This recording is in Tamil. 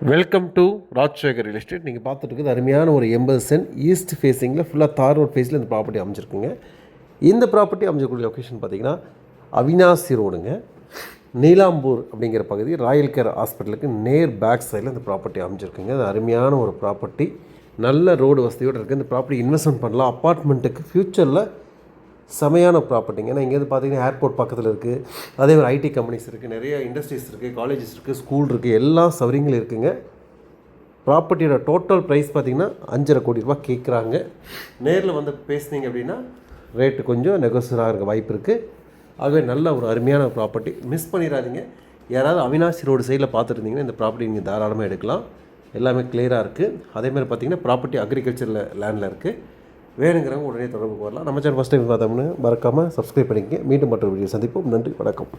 Welcome to Rajsekar real estate. நீங்கள் பார்த்துட்டு இருக்குது அருமையான ஒரு 80 சென்ட் ஈஸ்ட் ஃபேஸிங்கில் ஃபுல்லாக தார் ரோட் ஃபேஸில் இந்த ப்ராப்பர்ட்டி அமைஞ்சிருக்குங்க. இந்த ப்ராப்பர்ட்டி அமைஞ்சிருக்கூடிய லொக்கேஷன் பார்த்திங்கன்னா அவினாசி ரோடுங்க, நீலாம்பூர் அப்படிங்கிற பகுதி, ராயல் கேர் ஹாஸ்பிட்டலுக்கு நேர் பேக் சைடில் இந்த ப்ராப்பர்ட்டி அமைஞ்சிருக்குங்க. அது அருமையான ஒரு ப்ராப்பர்ட்டி, நல்ல ரோடு வசதியோடு இருக்குது. இந்த ப்ராப்பர்ட்டி இன்வெஸ்ட்மெண்ட் பண்ணலாம். அப்பார்ட்மெண்ட்டுக்கு ஃப்யூச்சரில் செமையான ப்ராப்பர்ட்டிங்க. ஏன்னா இங்கேருந்து பார்த்தீங்கன்னா ஏர்போர்ட் பக்கத்தில் இருக்குது, அதே மாதிரி ஐடி கம்பெனிஸ் இருக்குது, நிறைய இண்டஸ்ட்ரீஸ் இருக்குது, காலேஜஸ் இருக்குது, ஸ்கூல் இருக்குது, எல்லா சௌகரியங்களும் இருக்குதுங்க. ப்ராப்பர்ட்டியோட டோட்டல் ப்ரைஸ் பார்த்திங்கன்னா 5.5 கோடி ரூபா கேட்குறாங்க. நேரில் வந்து பேசுனீங்க அப்படின்னா ரேட்டு கொஞ்சம் நெகோசியேட் ஆகிற வாய்ப்பு இருக்குது. ஆகவே நல்ல ஒரு அருமையான ப்ராப்பர்ட்டி, மிஸ் பண்ணிடாதீங்க. யாராவது அவினாசி ரோடு சைடில் பார்த்துட்டு இருந்தீங்கன்னா இந்த ப்ராப்பர்ட்டி நீங்கள் தாராளமாக எடுக்கலாம். எல்லாமே கிளியராக இருக்குது. அதேமாதிரி பார்த்திங்கன்னா ப்ராப்பர்ட்டி அக்ரிகல்ச்சரில் லேண்டில் இருக்குது. வேணுங்கிறவங்க உடனே தொடர்புக்கு வரலாம். நம்ம சேனல் ஃபஸ்ட் டைம் பார்த்தோம்னு மறக்காமல் சப்ஸ்கிரைப் பண்ணிக்கங்க. மீண்டும் மற்றொரு வீடியோ சந்திப்போம். நன்றி, வணக்கம்.